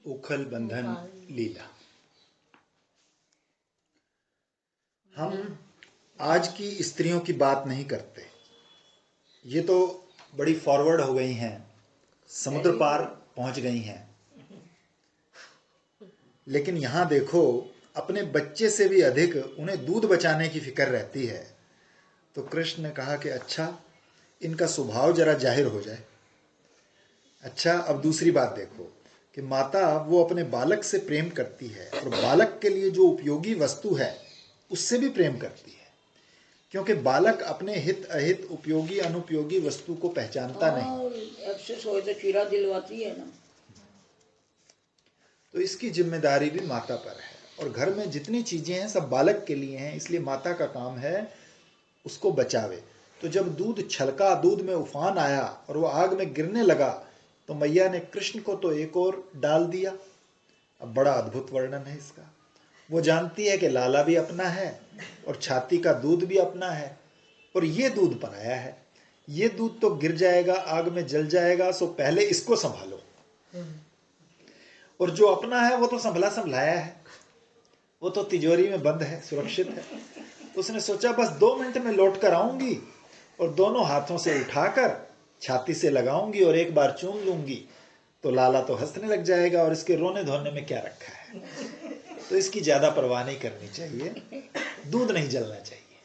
उखल बंधन लीला। हम आज की स्त्रियों की बात नहीं करते, ये तो बड़ी फॉरवर्ड हो गई हैं, समुद्र पार पहुंच गई हैं। लेकिन यहाँ देखो, अपने बच्चे से भी अधिक उन्हें दूध बचाने की फिक्र रहती है। तो कृष्ण ने कहा कि अच्छा, इनका स्वभाव जरा जाहिर हो जाए। अच्छा, अब दूसरी बात देखो कि माता वो अपने बालक से प्रेम करती है और बालक के लिए जो उपयोगी वस्तु है उससे भी प्रेम करती है, क्योंकि बालक अपने हित अहित उपयोगी अनुपयोगी वस्तु को पहचानता नहीं। एक्सेस हो तो चीरा दिलवाती है ना। तो इसकी जिम्मेदारी भी माता पर है, और घर में जितनी चीजें हैं सब बालक के लिए हैं, इसलिए माता का काम है उसको बचावे। तो जब दूध छलका, दूध में उफान आया और वो आग में गिरने लगा, तो मैया ने कृष्ण को तो एक और डाल दिया। अब बड़ा अद्भुत वर्णन है इसका। वो जानती है कि लाला भी अपना है और छाती का दूध भी अपना है, और ये दूध पराया है। ये दूध तो गिर जाएगा, आग में जल जाएगा, सो पहले इसको संभालो। और जो अपना है वो तो संभला संभलाया है, वो तो तिजोरी में बंद है, सुरक्षित है। तो उसने सोचा बस 2 मिनट में लौट कर आऊंगी और दोनों हाथों से उठाकर छाती से लगाऊंगी और एक बार चूम लूंगी, तो लाला तो हंसने लग जाएगा और इसके रोने धोने में क्या रखा है। तो इसकी ज्यादा परवाह नहीं करनी चाहिए, दूध नहीं जलना चाहिए।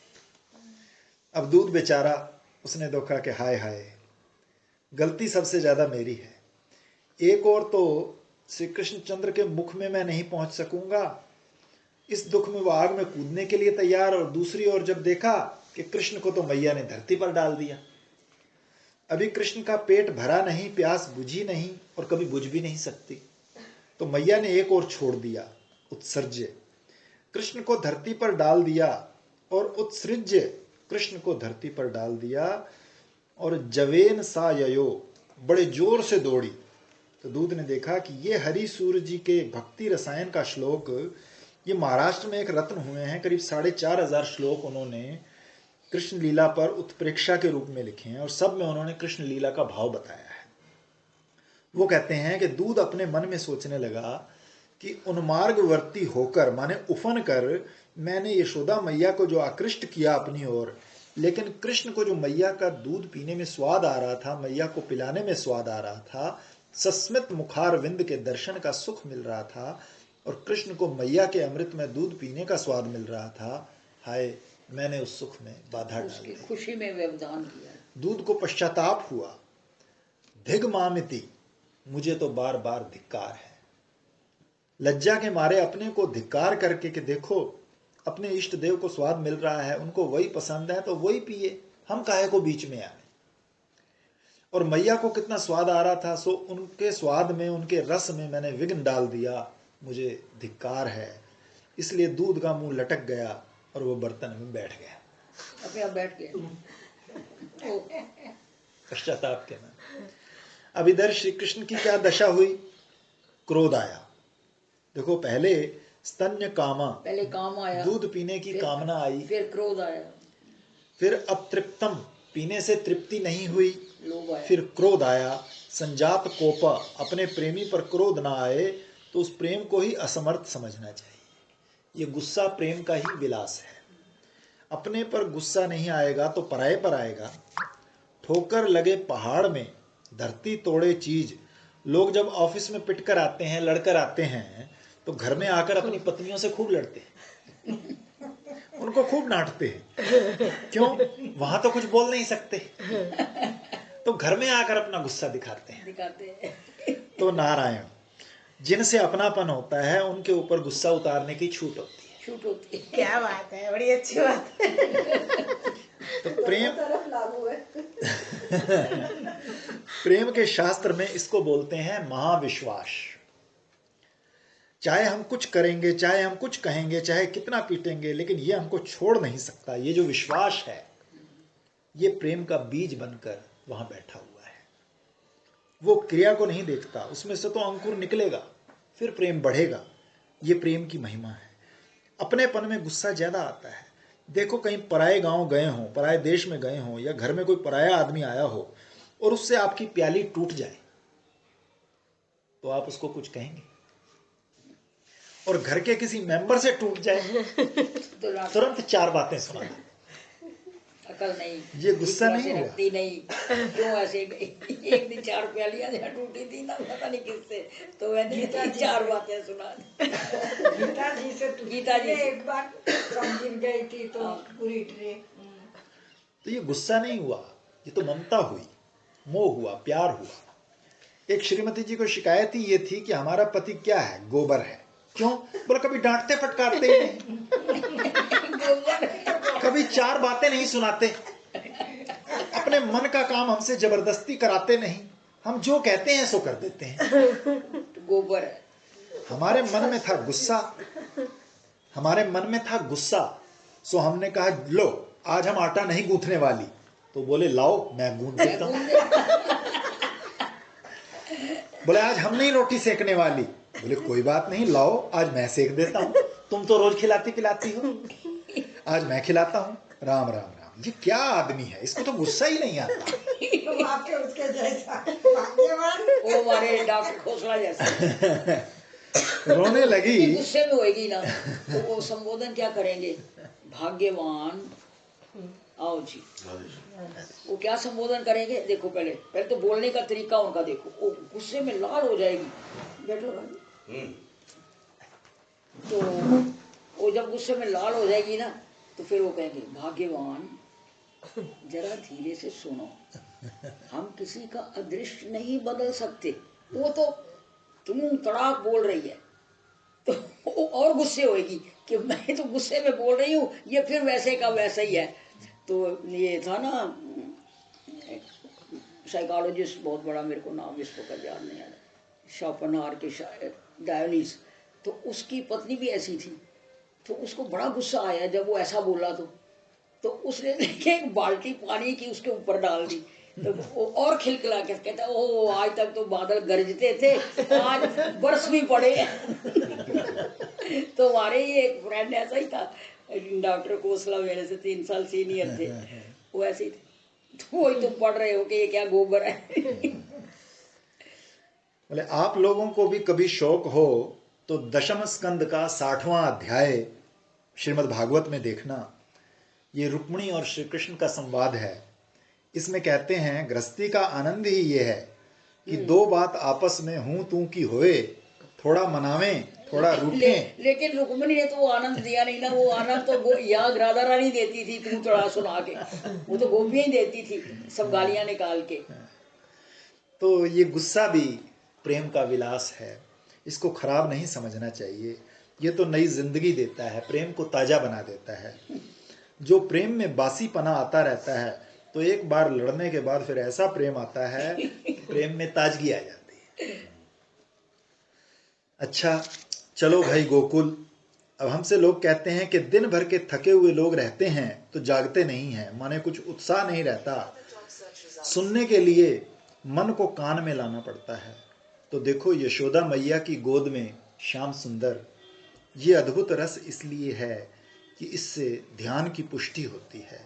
अब दूध बेचारा, उसने देखा कि हाय हाय, गलती सबसे ज्यादा मेरी है। एक और तो श्री कृष्णचंद्र के मुख में मैं नहीं पहुंच सकूंगा, इस दुख में वो आग में कूदने के लिए तैयार, और दूसरी ओर जब देखा कि कृष्ण को तो मैया ने धरती पर डाल दिया। अभी कृष्ण का पेट भरा नहीं, प्यास बुझी नहीं और कभी बुझ भी नहीं सकती। तो मैया ने एक और छोड़ दिया, उत्सर्ज्य, कृष्ण को धरती पर डाल दिया, और उत्सृज्य, कृष्ण को धरती पर डाल दिया। और जवेन सा ययो, बड़े जोर से दौड़ी। तो दूध ने देखा कि ये हरि सूर्य जी के भक्ति रसायन का श्लोक, ये महाराष्ट्र में एक रत्न हुए हैं, करीब 4500 श्लोक उन्होंने कृष्ण लीला पर उत्प्रेक्षा के रूप में लिखे हैं, और सब में उन्होंने कृष्ण लीला का भाव बताया है। वो कहते हैं कि दूध अपने मन में सोचने लगा कि उन्मार्गवर्ती होकर, माने उफन कर, मैंने यशोदा मैया को जो आकृष्ट किया अपनी ओर, लेकिन कृष्ण को जो मैया का दूध पीने में स्वाद आ रहा था, मैया को पिलाने में स्वाद आ रहा था, सस्मित मुखार विंद के दर्शन का सुख मिल रहा था, और कृष्ण को मैया के अमृत में दूध पीने का स्वाद मिल रहा था, हाय मैंने उस सुख में बाधा डाल दी, खुशी में व्यवधान किया। दूध को पश्चाताप हुआ, धिग मामिति, मुझे तो बार बार धिक्कार है। लज्जा के मारे अपने को धिक्कार करके कि देखो अपने इष्ट देव को स्वाद मिल रहा है, उनको वही पसंद है तो वही पिए, हम काहे को बीच में आए। और मैया को कितना स्वाद आ रहा था, सो उनके स्वाद में, उनके रस में मैंने विघ्न डाल दिया, मुझे धिक्कार है। इसलिए दूध का मुंह लटक गया और वो बर्तन में बैठ गया, अपने आप बैठ गया पश्चाताप के ना। अब इधर श्री कृष्ण की क्या दशा हुई, क्रोध आया। देखो पहले स्तन्य कामा, पहले काम आया, दूध पीने की कामना आई, फिर क्रोध आया, फिर अतृप्तम, पीने से तृप्ति नहीं हुई, लोभ आया, फिर क्रोध आया। संजात कोपा, अपने प्रेमी पर क्रोध ना आए तो उस प्रेम को ही असमर्थ समझना चाहिए। ये गुस्सा प्रेम का ही विलास है। अपने पर गुस्सा नहीं आएगा तो पराये पर आएगा। ठोकर लगे पहाड़ में, धरती तोड़े चीज। लोग जब ऑफिस में पिटकर आते हैं, लड़कर आते हैं, तो घर में आकर अपनी पत्नियों से खूब लड़ते हैं, उनको खूब डांटते हैं। क्यों? वहां तो कुछ बोल नहीं सकते, तो घर में आकर अपना गुस्सा दिखाते हैं। तो नारायण, जिनसे अपनापन होता है उनके ऊपर गुस्सा उतारने की छूट होती है। छूट होती है। क्या बात है, बड़ी अच्छी बात है। तो प्रेम लागू है। प्रेम के शास्त्र में इसको बोलते हैं महाविश्वास। चाहे हम कुछ करेंगे, चाहे हम कुछ कहेंगे, चाहे कितना पीटेंगे, लेकिन ये हमको छोड़ नहीं सकता। ये जो विश्वास है, ये प्रेम का बीज बनकर वहां बैठा हुआ है। वो क्रिया को नहीं देखता, उसमें से तो अंकुर निकलेगा, फिर प्रेम बढ़ेगा। ये प्रेम की महिमा है। अपनेपन में गुस्सा ज्यादा आता है। देखो कहीं पराए गांव गए हों, पराए देश में गए हों, या घर में कोई पराया आदमी आया हो और उससे आपकी प्याली टूट जाए, तो आप उसको कुछ कहेंगे? और घर के किसी मेंबर से टूट जाए तो तुरंत 4 बातें सुना। अकल नहीं, ये गुस्सा नहीं हुआ? रखती नहीं, क्यों ऐसे एक दिन 4 प्यालियां जहाँ टूटी थी ना, पता नहीं किससे, तो मैंने 4 बातें सुना दी। गीता जी से गीता जी से। एक बार सब गिर गई थी तो पूरी ट्रे। तो ये गुस्सा नहीं हुआ, ये तो ममता हुई, मोह हुआ, प्यार हुआ। एक श्रीमती जी को शिकायत ही ये थी कि हमारा पति क्या है, गोबर है। क्यों? बोला कभी डांटते फटकारते ही नहीं, कभी 4 बातें नहीं सुनाते, अपने मन का काम हमसे जबरदस्ती कराते नहीं, हम जो कहते हैं सो कर देते हैं। गोबर है। हमारे मन में था गुस्सा, हमारे मन में था गुस्सा, सो हमने कहा लो आज हम आटा नहीं गूंथने वाली, तो बोले लाओ मैं गूंथ देता हूं। बोले आज हम नहीं रोटी सेकने वाली, बोले कोई बात नहीं लाओ आज मैं सेक देता हूं, तुम तो रोज खिलाती पिलाती हो, आज मैं खिलाता हूं। राम राम राम, ये क्या आदमी है, इसको तो गुस्सा ही नहीं आता। तो आपके उसके जैसा भाग्यवान। वो हमारे डॉक्टर खोसला जैसा। रोने लगी। गुस्से में होएगी ना तो वो संबोधन क्या करेंगे, भाग्यवान आओ जी, वो क्या संबोधन करेंगे देखो, पहले तो बोलने का तरीका उनका देखो, वो गुस्से में लाल हो जाएगी, बैठो रानी। तो वो जब गुस्से में लाल हो जाएगी ना तो फिर वो कहेंगे भाग्यवान जरा धीरे से सुनो, हम किसी का अदृश्य नहीं बदल सकते। वो तो तुम तड़ाक बोल रही है तो वो और गुस्से होएगी कि मैं तो गुस्से में बोल रही हूँ, ये फिर वैसे का वैसा ही है। तो ये था ना साइकोलॉजिस्ट बहुत बड़ा, मेरे को नाम विश्व का याद नहीं आ रहा, शोपेनहावर के शायद, डायोनिस, तो उसकी पत्नी भी ऐसी थी। तो उसको बड़ा गुस्सा आया जब वो ऐसा बोला, तो उसने देखे एक बाल्टी पानी की उसके ऊपर डाल दी, तो वो और खिलखिला के कहता ओ आज तक तो बादल गरजते थे, आज बरस भी पड़े। तो हमारे ही एक फ्रेंड ऐसा ही था, डॉक्टर कोसला मेरे से 3 साल सीनियर थे, वो ऐसे ही थे। तो वही तुम पढ़ रहे हो कि ये क्या गोबर है। बोले आप लोगों को भी कभी शौक हो तो दशम स्कंद का 60वां अध्याय श्रीमद् भागवत में देखना। ये रुक्मिणी और श्री कृष्ण का संवाद है। इसमें कहते हैं गृहस्थी का आनंद ही ये है कि 2 बात आपस में हूं तू की होए, थोड़ा मनावें थोड़ा रूठें। लेकिन रुक्मिणी ने तो वो आनंद दिया नहीं ना, वो आनंद तो यहाँ राधा रानी देती थी, तू चढ़ा सुना के, वो तो गोपियां ही देती थी सब गालियां निकाल के। तो ये गुस्सा भी प्रेम का विलास है, इसको खराब नहीं समझना चाहिए। ये तो नई जिंदगी देता है, प्रेम को ताजा बना देता है। जो प्रेम में बासीपना आता रहता है तो एक बार लड़ने के बाद फिर ऐसा प्रेम आता है, प्रेम में ताजगी आ जाती है। अच्छा चलो भाई गोकुल, अब हमसे लोग कहते हैं कि दिन भर के थके हुए लोग रहते हैं तो जागते नहीं हैं, माने कुछ उत्साह नहीं रहता, सुनने के लिए मन को कान में लाना पड़ता है। तो देखो यशोदा मैया की गोद में श्याम सुंदर, ये अद्भुत रस इसलिए है कि इससे ध्यान की पुष्टि होती है।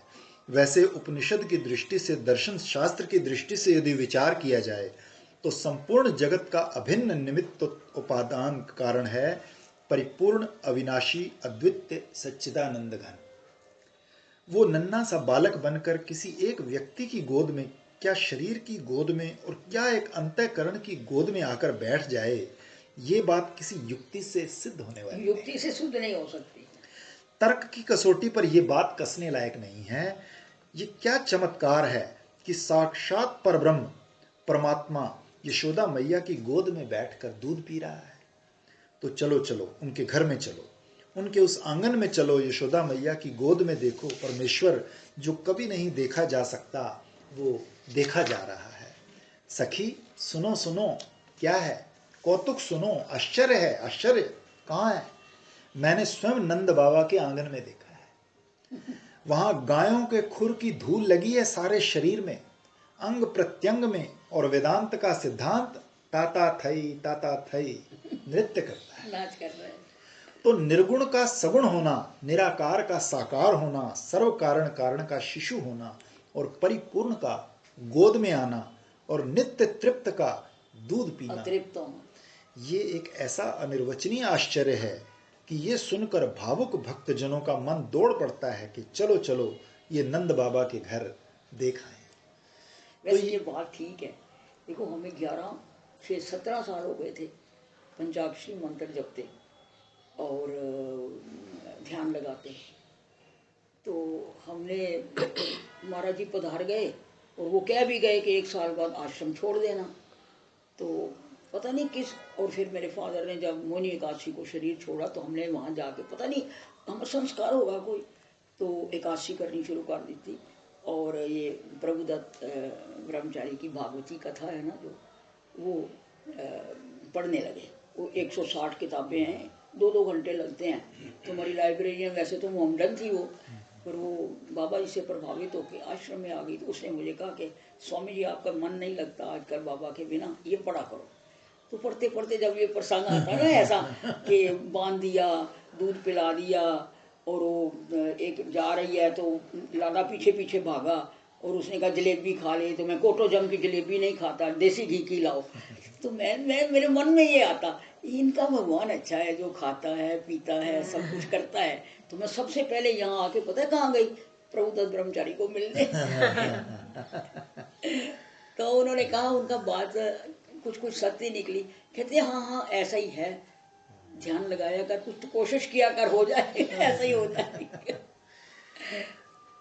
वैसे उपनिषद की दृष्टि से, दर्शन शास्त्र की दृष्टि से यदि विचार किया जाए तो संपूर्ण जगत का अभिन्न निमित्त उपादान कारण है परिपूर्ण अविनाशी अद्वितीय सच्चिदानंद घन। वो नन्हा सा बालक बनकर किसी एक व्यक्ति की गोद में, क्या शरीर की गोद में और क्या एक अंतःकरण की गोद में आकर बैठ जाए, ये बात किसी युक्ति से सिद्ध होने वाली, युक्ति से सिद्ध नहीं हो सकती, तर्क की कसौटी पर यह बात कसने लायक नहीं है। ये क्या चमत्कार है कि साक्षात परब्रह्म परमात्मा यशोदा मैया की गोद में बैठकर दूध पी रहा है। तो चलो चलो उनके घर में चलो, उनके उस आंगन में चलो, यशोदा मैया की गोद में देखो परमेश्वर जो कभी नहीं देखा जा सकता वो देखा जा रहा है। सखी सुनो सुनो, क्या है, कौतुक सुनो, आश्चर्य है। आश्चर्य कहाँ है? मैंने स्वयं नंद बाबा के आंगन में देखा है। वहां गायों के खुर की धूल लगी है सारे शरीर में, अंग प्रत्यंग में, और वेदांत का सिद्धांत ताता थई नृत्य करता है, नाच कर रहे हैं। तो निर्गुण का सगुण होना, निराकार का साकार होना, सर्व कारण कारण का शिशु होना और परिपूर्ण का गोद में आना और नित्य तृप्त का दूध पीना, अतृप्त होना, ये एक ऐसा अनिर्वचनीय आश्चर्य है कि ये सुनकर भावुक भक्तजनों का मन दौड़ पड़ता है कि चलो चलो ये नंद बाबा के घर देख आए। वैसे ये बात ठीक है। देखो हमें 17 साल हो गए थे पंचाक्षरी मंत्र जपते और ध्यान लगाते, तो हमने महाराज जी पधार गए और वो कह भी गए कि 1 साल बाद आश्रम छोड़ देना। तो पता नहीं किस, और फिर मेरे फादर ने जब मोनी एकादशी को शरीर छोड़ा तो हमने वहाँ जाके पता नहीं हम संस्कार होगा कोई, तो एकादशी करनी शुरू कर दी थी। और ये प्रभुदत्त ब्रह्मचारी की भागवती कथा है ना, जो वो पढ़ने लगे। वो 160 किताबें हैं, 2-2 घंटे लगते हैं। तो हमारी लाइब्रेरी में वैसे तो मोमडन थी वो, पर वो बाबा जी से प्रभावित होकर आश्रम में आ गई। तो उसने मुझे कहा कि स्वामी जी आपका मन नहीं लगता आजकल बाबा के बिना, ये पढ़ा करो। तो पढ़ते पढ़ते जब ये प्रसंग आता ना ऐसा कि बांध दिया, दूध पिला दिया, और वो एक जा रही है तो लाला पीछे पीछे भागा और उसने कहा जलेबी खा ले, तो मैं कोटो जम की जलेबी नहीं खाता, देसी घी की लाओ। तो मैं मेरे मन में ये आता, इनका भगवान अच्छा है जो खाता है पीता है सब कुछ करता है। तो मैं सबसे पहले यहाँ आके पता है कहाँ गई, प्रभुदत्त ब्रह्मचारी को मिलने। तो उन्होंने कहा, उनका बात कुछ सत्य निकली। कहते हाँ हाँ ऐसा ही है, ध्यान लगाया कर, कुछ तो कोशिश किया कर, हो जाए ऐसा ही होता है।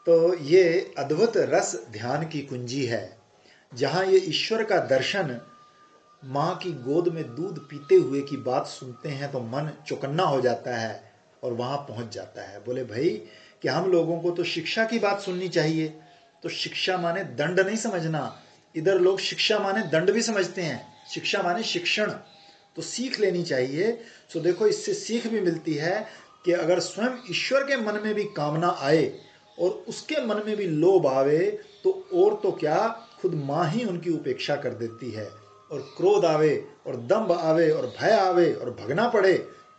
तो ये अद्भुत रस ध्यान की कुंजी है, जहाँ ये ईश्वर का दर्शन, माँ की गोद में दूध पीते हुए की बात सुनते हैं तो मन चौकन्ना हो जाता है और वहाँ पहुँच जाता है। बोले भाई कि हम लोगों को तो शिक्षा की बात सुननी चाहिए, तो शिक्षा माने दंड नहीं समझना। इधर लोग शिक्षा माने दंड भी समझते हैं, शिक्षा माने शिक्षण, तो सीख लेनी चाहिए। सो देखो इससे सीख भी मिलती है कि अगर स्वयं ईश्वर के मन में भी कामना आए और उसके मन में भी लोभ आवे तो और तो क्या, खुद माँ ही उनकी उपेक्षा कर देती है। और क्रोध आवे और दंभ आवे और भय आवे और भगना पड़े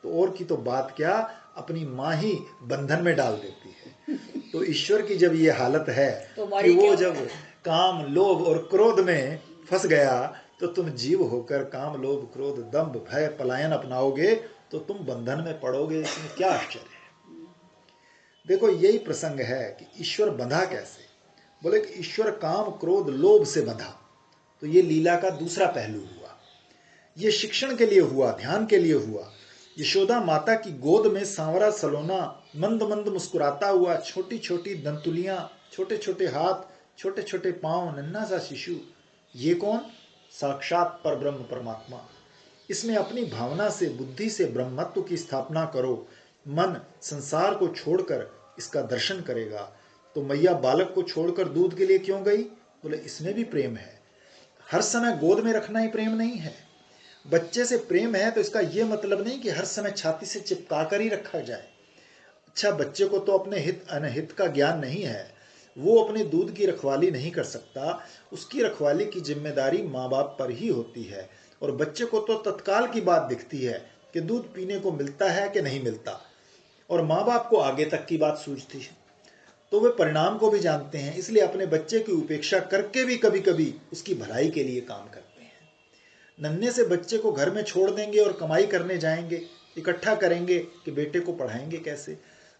तो और की तो बात क्या, अपनी माँ ही बंधन में डाल देती है। तो ईश्वर की जब ये हालत है तो कि वो जब काम लोभ और क्रोध में फंस गया, तो तुम जीव होकर काम लोभ क्रोध दंभ भय पलायन अपनाओगे तो तुम बंधन में पड़ोगे। इसमें क्या आश्चर्य है। देखो यही प्रसंग है कि ईश्वर बंधा कैसे। बोले कि ईश्वर काम क्रोध लोभ से बंधा, तो ये लीला का दूसरा पहलू हुआ। ये शिक्षण के लिए हुआ, ध्यान के लिए हुआ। यशोदा माता की गोद में सांवरा सलोना मंद मंद मुस्कुराता हुआ, छोटी छोटी दंतुलियां, छोटे छोटे हाथ, छोटे छोटे पांव, नन्हा सा शिशु, ये कौन? साक्षात परब्रह्म परमात्मा। इसमें अपनी भावना से, बुद्धि से ब्रह्मत्व की स्थापना करो। मन संसार को छोड़कर इसका दर्शन करेगा। तो मैया बालक को छोड़कर दूध के लिए क्यों गई? बोले इसमें भी प्रेम है। हर समय गोद में रखना ही प्रेम नहीं है। बच्चे से प्रेम है तो इसका यह मतलब नहीं कि हर समय छाती से चिपका कर ही रखा जाए। अच्छा, बच्चे को तो अपने हित अनहित का ज्ञान नहीं है, वो अपने दूध की रखवाली नहीं कर सकता। उसकी रखवाली की जिम्मेदारी माँ बाप पर ही होती है। और बच्चे को तो तत्काल की बात दिखती है कि दूध पीने को मिलता है कि नहीं मिलता, और माँ बाप को आगे तक की बात सूझती है। तो वे परिणाम को भी जानते हैं, इसलिए अपने बच्चे की उपेक्षा करके भी कभी कभी उसकी भलाई के लिए काम करते हैं। नन्हे से बच्चे को घर में छोड़ देंगे और कमाई करने जाएंगे, इकट्ठा करेंगे कि बेटे को पढ़ाएंगे कैसे।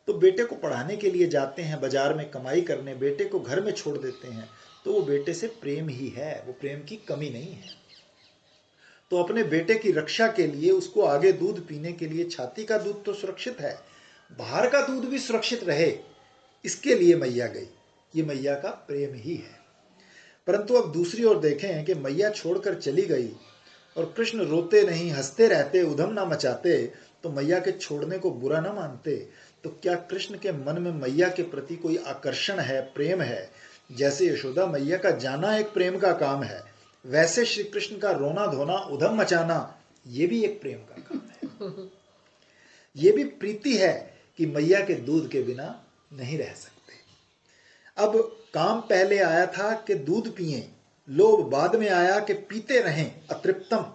तो बेटे को पढ़ाने के लिए जाते हैं बाजार में कमाई करने, बेटे को घर में छोड़ देते हैं, तो वो बेटे से प्रेम ही है, वो प्रेम की कमी नहीं है। तो अपने बेटे की रक्षा के लिए, उसको आगे दूध पीने के लिए, छाती का दूध तो सुरक्षित है, बाहर का दूध भी सुरक्षित रहे, इसके लिए मैया गई। ये मैया का प्रेम ही है। परंतु अब दूसरी ओर देखें कि मैया छोड़कर चली गई और कृष्ण रोते नहीं, हंसते रहते, उधम ना मचाते, तो मैया के छोड़ने को बुरा ना मानते, तो क्या कृष्ण के मन में मैया के प्रति कोई आकर्षण है, प्रेम है? जैसे यशोदा मैया का जाना एक प्रेम का काम है, वैसे श्री कृष्ण का रोना धोना, उधम मचाना, ये भी एक प्रेम का काम है। ये भी प्रीति है कि मैया के दूध के बिना नहीं रह सकते। अब काम पहले आया था कि दूध पिए, लोभ बाद में आया कि पीते रहें अतृप्तम।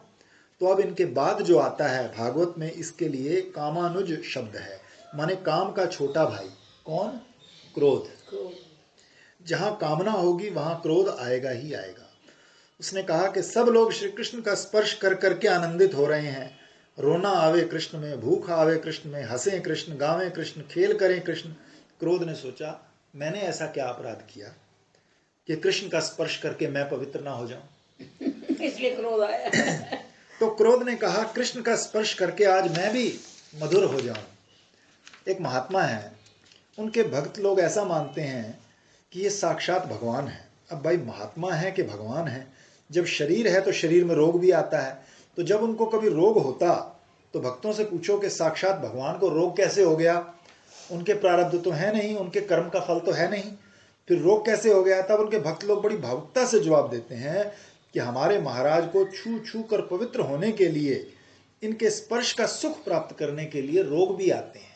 तो अब इनके बाद जो आता है भागवत में, इसके लिए कामानुज शब्द है, माने काम का छोटा भाई। कौन? क्रोध। जहां कामना होगी वहां क्रोध आएगा ही आएगा। उसने कहा कि सब लोग श्री कृष्ण का स्पर्श कर करके आनंदित हो रहे हैं, रोना आवे कृष्ण में, भूख आवे कृष्ण में, हंसे कृष्ण, गावें कृष्ण, खेल करें कृष्ण। क्रोध ने सोचा मैंने ऐसा क्या अपराध किया कि कृष्ण का स्पर्श करके मैं पवित्र ना हो जाऊं। इसलिए क्रोध आया। तो क्रोध ने कहा कृष्ण का स्पर्श करके आज मैं भी मधुर हो जाऊं। एक महात्मा है, उनके भक्त लोग ऐसा मानते हैं कि ये साक्षात भगवान है। अब भाई महात्मा है कि भगवान है, जब शरीर है तो शरीर में रोग भी आता है। तो जब उनको कभी रोग होता तो भक्तों से पूछो कि साक्षात भगवान को रोग कैसे हो गया, उनके प्रारब्ध तो है नहीं, उनके कर्म का फल तो है नहीं, फिर रोग कैसे हो गया। तब उनके भक्त लोग बड़ी भावुकता से जवाब देते हैं कि हमारे महाराज को छू छू कर पवित्र होने के लिए, इनके स्पर्श का सुख प्राप्त करने के लिए रोग भी आते हैं।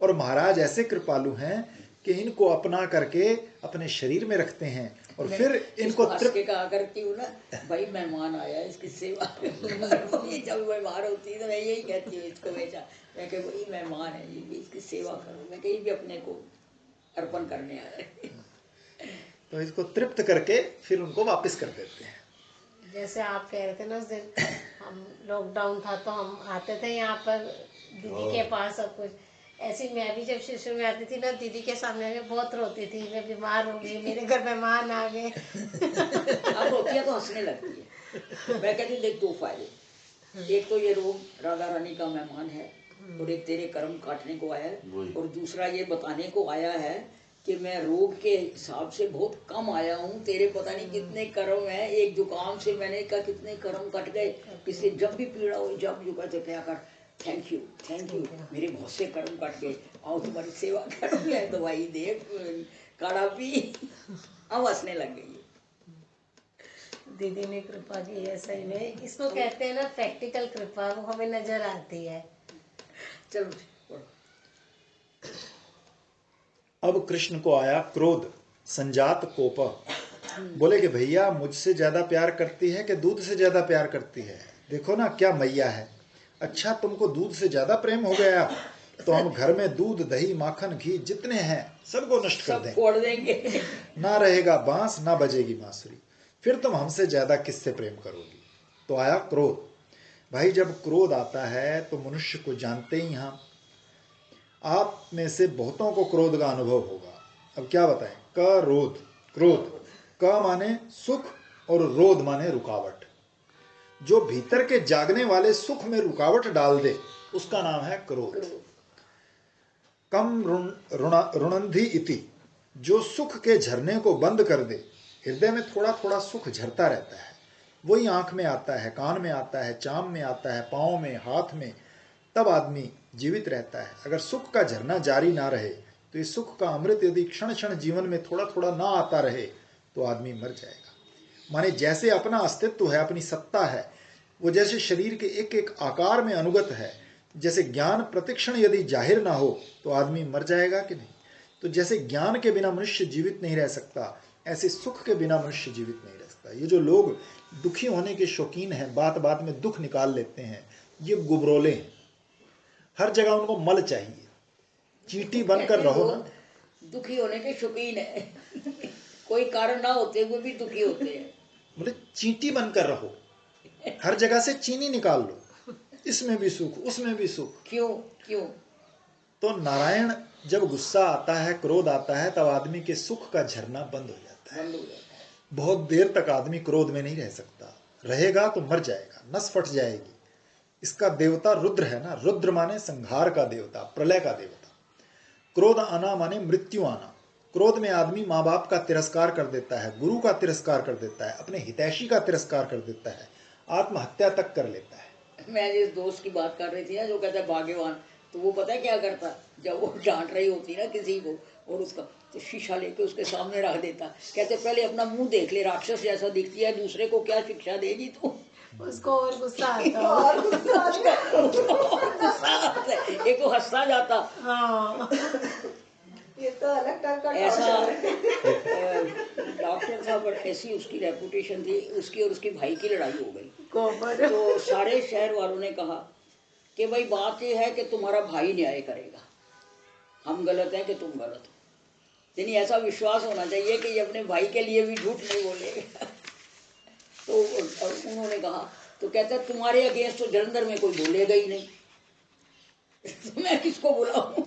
और महाराज ऐसे कृपालु हैं कि इनको अपना करके अपने शरीर में रखते हैं और फिर इनको हंस के कहा करती हूँ ना, भाई मेहमान आया इसकी सेवा। जब बीमार होती है तो मैं यही कहती हूँ इसको, बेचा मैं कह वही मेहमान है, ये भी इसकी सेवा करो। मैं कहीं भी अपने को अर्पण करने आया है। तो इसको तृप्त करके फिर उनको वापस कर देते हैं। जैसे आप कह रहे थे ना उस दिन, हम लॉकडाउन था तो हम आते थे यहाँ पर दीदी के पास सब कुछ। ऐसे मैं भी जब शिशु में आती थी ना, दीदी के सामने में बहुत रोती थी, मैं बीमार हो गई, मेरे घर मेहमान आ गए। अब रोती है तो हंसने लगती है। मैं कहती हूँ देख दो फायदे, एक तो ये रोग राधा रानी का मेहमान है और एक तेरे कर्म काटने को आया है, और दूसरा ये बताने को आया है कि मैं रोग के हिसाब से बहुत कम आया हूँ, तेरे पता नहीं कितने कर्म है। एक जुकाम से मैंने कहा कितने कर्म कट गए, इसलिए जब भी पीड़ा हुई जब जो कहते क्या कर, थैंक यू मेरे बहुत से कर्म कट गए, आओ तुम्हारी सेवा कर, मैं दवाई दे, काढ़ा पी। अब हंसने लग गई। दीदी ने कृपा की है सही में, इसको कहते हैं ना प्रैक्टिकल कृपा, वो हमें नजर आती है। चलो अब कृष्ण को आया क्रोध, संजात कोप। बोले कि भैया मुझसे ज्यादा प्यार करती है कि दूध से ज्यादा प्यार करती है? देखो ना क्या मैया है। अच्छा तुमको दूध से ज्यादा प्रेम हो गया तो हम घर में दूध दही माखन घी जितने हैं सबको नष्ट कर देंगे, फोड़ देंगे। ना रहेगा बांस ना बजेगी बांसुरी, फिर तुम हमसे ज्यादा किससे प्रेम करोगी। तो आया क्रोध। भाई जब क्रोध आता है तो मनुष्य को जानते ही, यहाँ आप में से बहुतों को क्रोध का अनुभव होगा। अब क्या बताएं, क्रोध, क्रोध क माने सुख और रोध माने रुकावट। जो भीतर के जागने वाले सुख में रुकावट डाल दे उसका नाम है क्रोध। कम रुणंधि इति, जो सुख के झरने को बंद कर दे। हृदय में थोड़ा थोड़ा सुख झरता रहता है, वही आंख में आता है, कान में आता है, चाम में आता है, पाँव में, हाथ में, तब आदमी जीवित रहता है। अगर सुख का झरना जारी ना रहे तो इस सुख का अमृत यदि क्षण क्षण जीवन में थोड़ा थोड़ा ना आता रहे तो आदमी मर जाएगा। माने जैसे अपना अस्तित्व है, अपनी सत्ता है, वो जैसे शरीर के एक एक आकार में अनुगत है, जैसे ज्ञान प्रतिक्षण यदि जाहिर ना हो तो आदमी मर जाएगा कि नहीं। तो जैसे ज्ञान के बिना मनुष्य जीवित नहीं रह सकता, ऐसे सुख के बिना मनुष्य जीवित नहीं रह सकता। ये जो लोग दुखी होने के शौकीन हैं, बात बात में दुख निकाल लेते हैं, ये गुबरोले हैं। हर जगह उनको मल चाहिए, चींटी बनकर रहो ना। दुखी होने के शौकीन है, कोई कारण ना होते हुए भी दुखी होते हैं। बोले चींटी बनकर रहो, हर जगह से चीनी निकाल लो, इसमें भी सुख उसमें भी सुख। क्यों क्यों? तो नारायण जब गुस्सा आता है, क्रोध आता है, तब आदमी के सुख का झरना बंद हो जाता है। बहुत देर तक आदमी क्रोध में नहीं रह सकता, रहेगा तो मर जाएगा, नस फट जाएगी। इसका देवता रुद्र है ना, रुद्र माने संहार का देवता, प्रलय का देवता। क्रोध आना माने मृत्यु आना। क्रोध में आदमी माँ बाप का तिरस्कार कर देता है, गुरु का तिरस्कार कर देता है, अपने हितैषी का तिरस्कार कर देता है, आत्महत्या तक कर लेता है। मैं जिस दोस्त की बात कर रही थी ना, जो कहता है भाग्यवान, तो वो पता है क्या करता, जब वो डांट रही होती ना किसी को और उसका, तो शीशा लेके उसके सामने रख देता, कहते पहले अपना मुंह देख ले, राक्षस जैसा दिखती है, दूसरे को क्या शिक्षा देगी तू। उसको और गुस्सा आता और गुस्सा एक वो हंसता जाता। हाँ, ये तो अलग टाइप का ऐसा torture है। डॉक्टर था, पर ऐसी उसकी रेपुटेशन थी, उसकी और उसकी भाई की लड़ाई हो गई। गोबर। तो सारे शहर वालों ने कहा कि भाई बात यह है कि तुम्हारा भाई न्याय करेगा, हम गलत हैं कि तुम गलत हो। यानी ऐसा विश्वास होना चाहिए कि ये अपने भाई के लिए भी झूठ नहीं बोलेगा। तो उन्होंने कहा तो कहता है तुम्हारे अगेंस्ट तो जलंधर में कोई बोलेगा ही नहीं। तो मैं किसको बुलाऊं?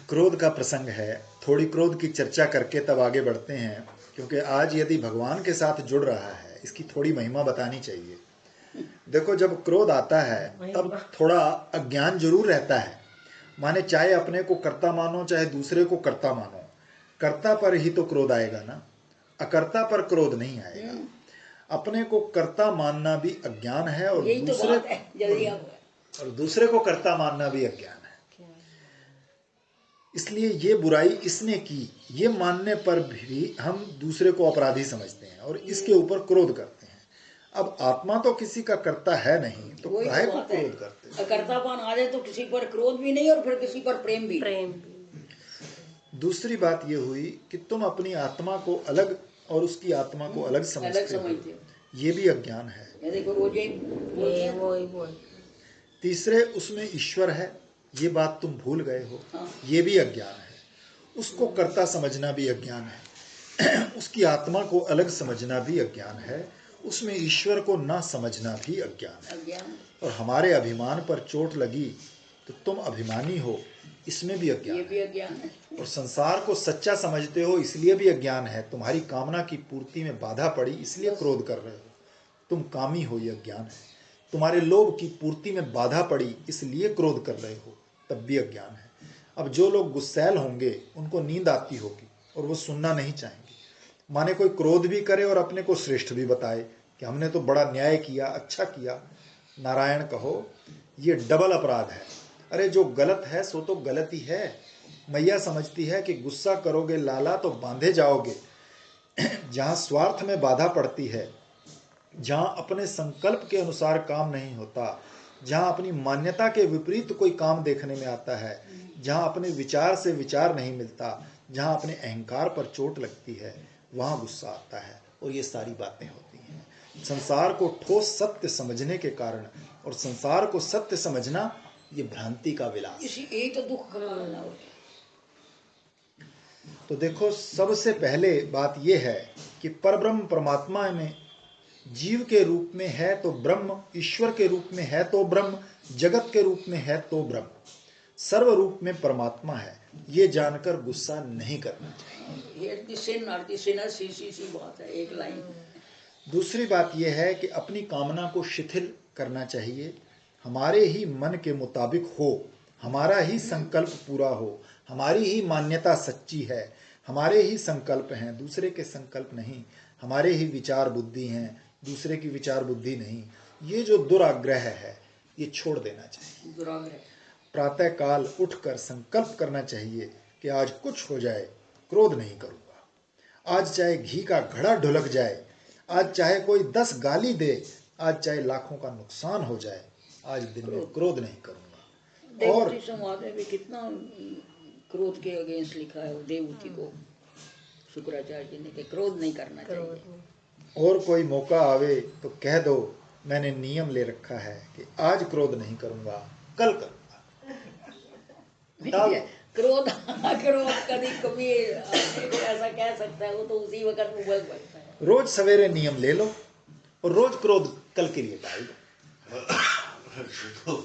क्रोध का प्रसंग है, थोड़ी क्रोध की चर्चा करके तब आगे बढ़ते हैं, क्योंकि आज यदि भगवान के साथ जुड़ रहा है इसकी थोड़ी महिमा बतानी चाहिए। देखो, जब क्रोध आता है तब थोड़ा अज्ञान जरूर रहता है। माने चाहे अपने को कर्ता मानो चाहे दूसरे को कर्ता मानो, कर्ता पर ही तो क्रोध आएगा ना, अकर्ता पर क्रोध नहीं आएगा। अपने को कर्ता मानना भी अज्ञान है और यही तो बात है, जल्दी और दूसरे को कर्ता मानना भी अज्ञान है। इसलिए ये बुराई इसने की, ये मानने पर भी हम दूसरे को अपराधी समझते हैं और इसके ऊपर क्रोध करते हैं। अब आत्मा तो किसी का कर्ता है नहीं, तो काहे को क्रोध करते हैं? अकर्तापन आ जाए तो किसी पर क्रोध भी नहीं और फिर किसी पर प्रेम भी। दूसरी बात ये हुई कि तुम अपनी आत्मा को अलग और उसकी आत्मा को अलग समझते हो, ये भी अज्ञान है। देखो वो तीसरे, उसमें ईश्वर है, ये बात तुम भूल गए हो, ये भी अज्ञान है। उसको कर्ता समझना भी अज्ञान है। उसकी आत्मा को अलग समझना भी अज्ञान है, उसमें ईश्वर को ना समझना भी अज्ञान है। और हमारे अभिमान पर चोट लगी तो तुम अभिमानी हो, इसमें भी अज्ञान है। और संसार को सच्चा समझते हो, इसलिए भी अज्ञान है। तुम्हारी कामना की पूर्ति में बाधा पड़ी इसलिए क्रोध कर रहे हो, तुम कामी हो, ये अज्ञान है। तुम्हारे लोभ की पूर्ति में बाधा पड़ी इसलिए क्रोध कर रहे हो, तब भी अज्ञान है। अब जो लोग गुस्सैल होंगे उनको नींद आती होगी और वो सुनना नहीं चाहेंगे। माने कोई क्रोध भी करे और अपने को श्रेष्ठ भी बताए कि हमने तो बड़ा न्याय किया, अच्छा किया, नारायण कहो, ये डबल अपराध है। अरे जो गलत है सो तो गलत ही है। मैया समझती है कि गुस्सा करोगे लाला तो बांधे जाओगे। जहाँ स्वार्थ में बाधा पड़ती है, जहाँ अपने संकल्प के अनुसार काम नहीं होता, जहाँ अपनी मान्यता के विपरीत कोई काम देखने में आता है, जहाँ अपने विचार से विचार नहीं मिलता, जहाँ अपने अहंकार पर चोट लगती है, वहाँ गुस्सा आता है और ये सारी बातें होती हैं। संसार को ठोस सत्य समझने के कारण, और संसार को सत्य समझना ये भ्रांति का विलास। यही तो दुख का। तो देखो, सबसे पहले बात यह है कि परब्रह्म परमात्मा में जीव के रूप में है तो ब्रह्म, ईश्वर के रूप में है तो ब्रह्म, जगत के रूप में है तो ब्रह्म, सर्व रूप में परमात्मा है। ये जानकर गुस्सा नहीं करना चाहिए। बात है, एक लाइन। दूसरी बात यह है कि अपनी कामना को शिथिल करना चाहिए, हमारे ही मन के मुताबिक हो, हमारा ही संकल्प पूरा हो, हमारी ही मान्यता सच्ची है, हमारे ही संकल्प हैं, दूसरे के संकल्प नहीं, हमारे ही विचार बुद्धि हैं, दूसरे की विचार बुद्धि नहीं। ये जो दुराग्रह है ये छोड़ देना चाहिए। दुराग्रह। प्रातः काल उठकर संकल्प करना चाहिए कि आज कुछ हो जाए क्रोध नहीं करूँगा। आज चाहे घी का घड़ा ढुलक जाए, आज चाहे कोई 10 गाली दे, आज चाहे लाखों का नुकसान हो जाए, आज दिन में क्रोध नहीं करूँगा। और समाज में भी कितना क्रोध के अगेंस्ट लिखा है, देवहूति को शुक्राचार्य जी ने कि क्रोध नहीं करना चाहिए। और कोई मौका आवे तो कह दो, मैंने नियम ले रखा है कि आज क्रोध नहीं करूँगा, कल करूँगा। क्रोध कभी ऐसा कह सकता है, वो तो उसी वक्त उबल पड़ता है। रोज सवेरे नियम ले लो और रोज क्रोध कल के लिए टाल दो।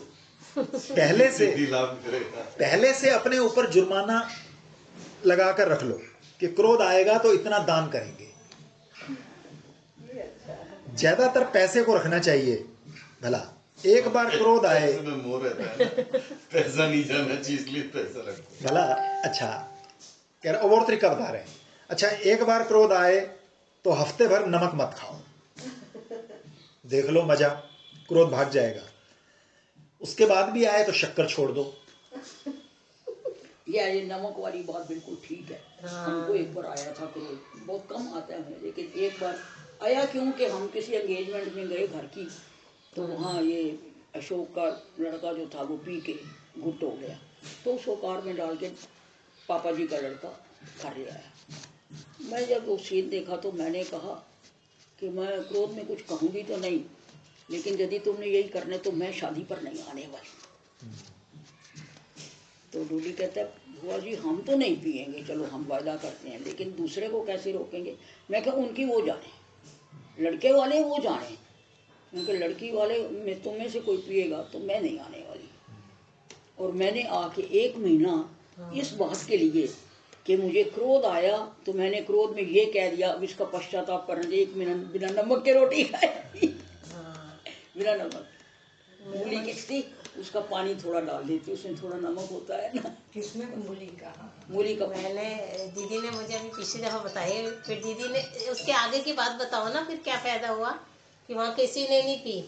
पहले से अपने ऊपर जुर्माना लगाकर रख लो कि क्रोध आएगा तो इतना दान करेंगे। ज्यादातर पैसे को रखना चाहिए, भला एक बार क्रोध आए, पैसा नहीं जाना चाहिए इसलिए पैसा रखो भला। अच्छा कह रहे, और तरीका बता रहे हैं। अच्छा, एक बार क्रोध आए तो हफ्ते भर नमक मत खाओ, देख लो मजा, क्रोध भाग जाएगा। उसके बाद भी आए तो शक्कर छोड़ दो। ये नमक वाली बात बिल्कुल ठीक है। हमको एक बार आया था क्रोध, बहुत कम आता है, लेकिन एक बार आया क्योंकि हम किसी एंगेजमेंट में गए घर की, तो वहाँ ये अशोक का लड़का जो था वो पी के गुट हो गया, तो उसको कार में डाल के पापा जी का लड़का घर ले आया। मैं जब वो सीन देखा तो मैंने कहा कि मैं क्रोध में कुछ कहूँगी तो नहीं, लेकिन यदि तुमने यही करने तो मैं शादी पर नहीं आने वाली। तो डूली कहता है, बुआ जी हम तो नहीं पिएंगे, चलो हम वादा करते हैं, लेकिन दूसरे को कैसे रोकेंगे। मैं कहा उनकी वो जाने, लड़के वाले वो जाने, क्योंकि लड़की वाले में तुम में से कोई पिएगा तो मैं नहीं आने वाली। और मैंने आके 1 महीना इस बात के लिए कि मुझे क्रोध आया तो मैंने क्रोध में ये कह दिया अब इसका पश्चाताप करने 1 महीना बिना नमक के रोटी खाई। बिना नमक, मूली किसती उसका पानी थोड़ा डाल देती, उसमें थोड़ा नमक होता है ना। किसमें मूली का? मूली का मैंने दीदी ने मुझे अभी पिछली दफा बताई, फिर दीदी ने उसके आगे की बात बताओ ना, फिर क्या फायदा हुआ कि वहाँ किसी ने नहीं पी?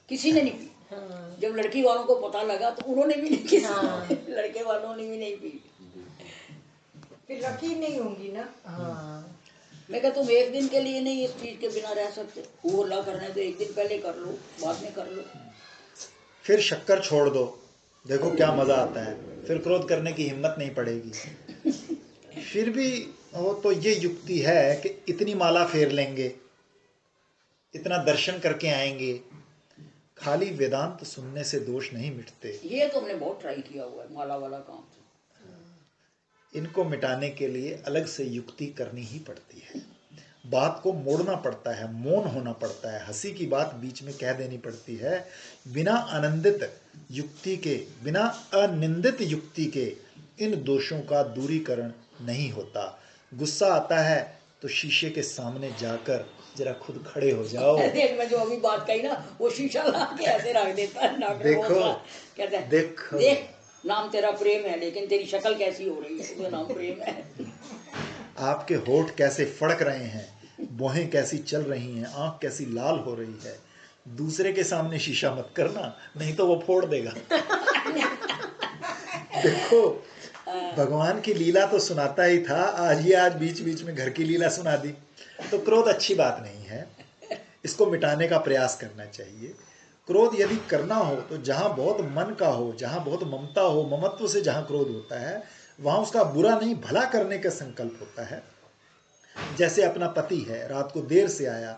किसी ने नहीं पी। हाँ। जब लड़की वालों को पता लगा तो उन्होंने भी नहीं पी। हाँ। लड़के वालों ने भी नहीं पी। फिर रखी नहीं होंगी ना। हाँ। मैं कहा तुम 1 दिन के लिए नहीं इस चीज के बिना रह सकते, वो अल्लाह करने तो 1 दिन पहले कर लो, बाद में कर लो। फिर शक्कर छोड़ दो, देखो क्या मजा आता है, फिर क्रोध करने की हिम्मत नहीं पड़ेगी। फिर भी वो तो ये युक्ति है कि इतनी माला फेर लेंगे, इतना दर्शन करके आएंगे, खाली वेदांत सुनने से दोष नहीं मिटते। ये तो हमने बहुत ट्राई किया हुआ है माला वाला काम। इनको मिटाने के लिए अलग से युक्ति करनी ही पड़ती है, बात को मोड़ना पड़ता है, मौन होना पड़ता है, हंसी की बात बीच में कह देनी पड़ती है। बिना आनंदित युक्ति के, बिना अनिंदित युक्ति के इन दोषों का दूरीकरण नहीं होता। गुस्सा आता है तो शीशे के सामने जाकर जरा खुद खड़े हो जाओ। मैं जो अभी बात कही ना, वो शीशा ला के ऐसे रख देता है डॉक्टर। देखो, कहता है देखो, देख नाम तेरा प्रेम है लेकिन तेरी शक्ल कैसी हो रही है, तो नाम प्रेम है। आपके होठ कैसे फड़क रहे हैं, भौहें कैसी चल रही हैं, आंख कैसी लाल हो रही है। दूसरे के सामने शीशा मत करना, नहीं तो वो फोड़ देगा। देखो, भगवान की लीला तो सुनाता ही था, आज बीच बीच में घर की लीला सुना दी। तो क्रोध अच्छी बात नहीं है, इसको मिटाने का प्रयास करना चाहिए। क्रोध यदि करना हो तो जहां बहुत मन का हो, जहां बहुत ममता हो, ममत्व से जहां क्रोध होता है वहां उसका बुरा नहीं भला करने का संकल्प होता है। जैसे अपना पति है, रात को देर से आया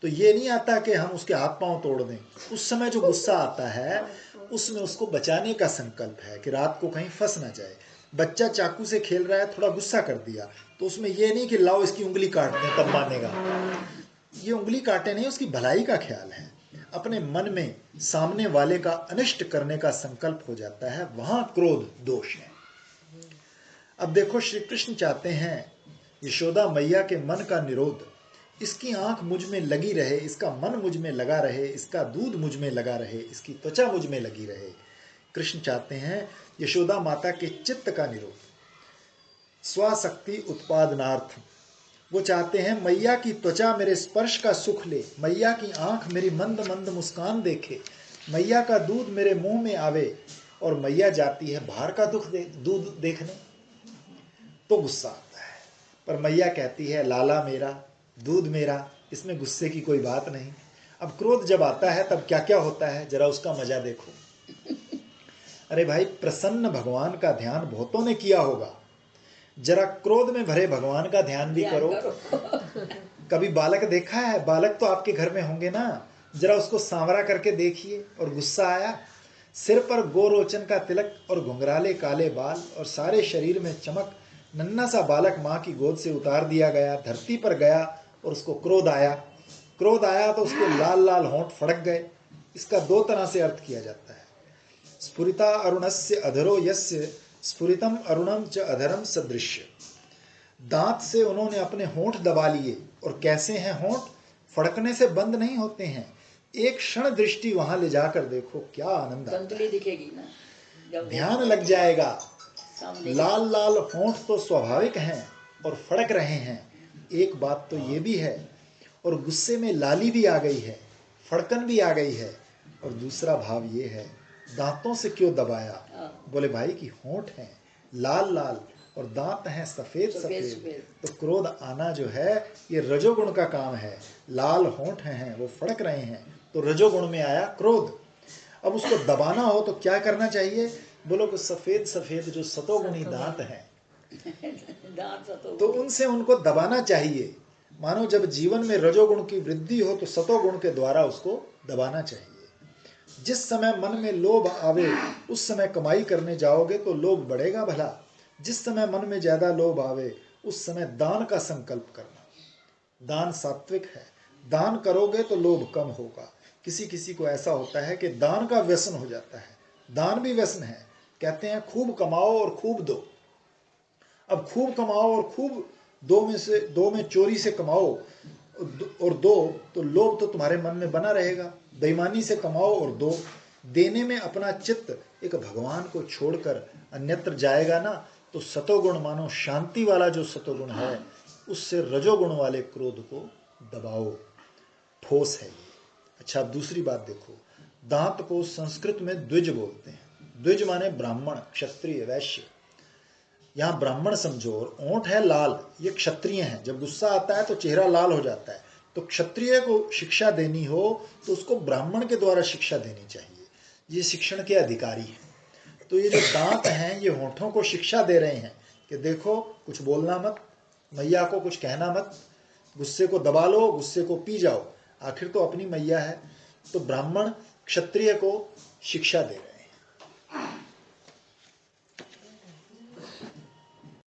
तो ये नहीं आता कि हम उसके हाथ पांव तोड़ दें। उस समय जो गुस्सा आता है उसमें उसको बचाने का संकल्प है कि रात को कहीं फंस ना जाए। बच्चा चाकू से खेल रहा है, थोड़ा गुस्सा कर दिया तो उसमें ये नहीं कि लाओ इसकी उंगली काट दें तब मानेगा। ये उंगली काटे नहीं, उसकी भलाई का ख्याल है। अपने मन में सामने वाले का अनिष्ट करने का संकल्प हो जाता है, वहां क्रोध दोष है। अब देखो, श्री कृष्ण चाहते हैं यशोदा मैया के मन का निरोध। इसकी आंख मुझ में लगी रहे, इसका मन मुझ में लगा रहे, इसका दूध मुझ में लगा रहे, इसकी त्वचा मुझ में लगी रहे। कृष्ण चाहते हैं यशोदा माता के चित्त का निरोध, स्वशक्ति उत्पादनार्थ। वो चाहते हैं मैया की त्वचा मेरे स्पर्श का सुख ले, मैया की आंख मेरी मंद मंद मुस्कान देखे, मैया का दूध मेरे मुंह में आवे। और मैया जाती है बाहर का दूध देखने तो गुस्सा आता है, पर मैया कहती है लाला मेरा, दूध मेरा, इसमें गुस्से की कोई बात नहीं। अब क्रोध जब आता है तब क्या क्या होता है, जरा उसका मजा देखो। अरे भाई, प्रसन्न भगवान का ध्यान बहुतों ने किया होगा, जरा क्रोध में भरे भगवान का ध्यान भी करो। कभी बालक देखा है? बालक तो आपके घर में होंगे ना, जरा उसको सांवरा करके देखिए। और गुस्सा आया, सिर पर गोरोचन का तिलक और घुंघराले काले बाल और सारे शरीर में चमक, नन्हा सा बालक माँ की गोद से उतार दिया गया, धरती पर गया और उसको क्रोध आया। क्रोध आया तो उसके लाल लाल होंठ फड़क गए। इसका 2 तरह से अर्थ किया जाता है। स्फुरिता अरुणस्य अधरो यस्य स्फुरितम अरुणम च अधरम सदृश्य। दांत से उन्होंने अपने होंठ दबा लिए, और कैसे हैं होंठ? फड़कने से बंद नहीं होते हैं। एक क्षण दृष्टि वहां ले जाकर देखो, क्या आनंद आता है, दिखेगी ना, जब ध्यान लग जाएगा। लाल लाल होंठ तो स्वाभाविक हैं और फड़क रहे हैं, एक बात तो ये भी है। और गुस्से में लाली भी आ गई है, फड़कन भी आ गई है। और दूसरा भाव ये है, दांतों से क्यों दबाया? बोले भाई कि होंठ हैं लाल लाल और दांत हैं सफेद सफेद। तो क्रोध आना जो है ये रजोगुण का काम है। लाल होंठ हैं, वो फड़क रहे हैं, तो रजोगुण में आया क्रोध। अब उसको दबाना हो तो क्या करना चाहिए? बोलो कि सफेद सफेद जो सतोगुणी दांत हैं तो उनसे उनको दबाना चाहिए। मानो जब जीवन में रजोगुण की वृद्धि हो तो सतोगुण के द्वारा उसको दबाना चाहिए। जिस समय मन में लोभ आवे उस समय कमाई करने जाओगे तो लोभ बढ़ेगा भला। जिस समय मन में ज्यादा लोभ आवे उस समय दान का संकल्प करना। दान सात्विक है, दान करोगे तो लोभ कम होगा। किसी किसी को ऐसा होता है कि दान का व्यसन हो जाता है, दान भी व्यसन है। कहते हैं खूब कमाओ और खूब दो। अब खूब कमाओ और खूब दो में चोरी से कमाओ और दो, तो लोभ तो तुम्हारे मन में बना रहेगा। बेईमानी से कमाओ और दो, देने में अपना चित्त एक भगवान को छोड़कर अन्यत्र जाएगा ना, तो सतोगुण मानो शांति वाला जो सतोगुण है उससे रजोगुण वाले क्रोध को दबाओ। ठोस है ये। अच्छा, दूसरी बात देखो, दांत को संस्कृत में द्विज बोलते हैं। द्विज माने ब्राह्मण, क्षत्रिय, वैश्य। यहां ब्राह्मण समझो, और ओंठ है लाल, ये क्षत्रिय हैं। जब गुस्सा आता है तो चेहरा लाल हो जाता है। तो क्षत्रिय को शिक्षा देनी हो तो उसको ब्राह्मण के द्वारा शिक्षा देनी चाहिए, ये शिक्षण के अधिकारी हैं। तो ये जो दांत हैं ये होठों को शिक्षा दे रहे हैं कि देखो कुछ बोलना मत, मैया को कुछ कहना मत, गुस्से को दबा लो, गुस्से को पी जाओ, आखिर तो अपनी मैया है। तो ब्राह्मण क्षत्रिय को शिक्षा दे रहे हैं।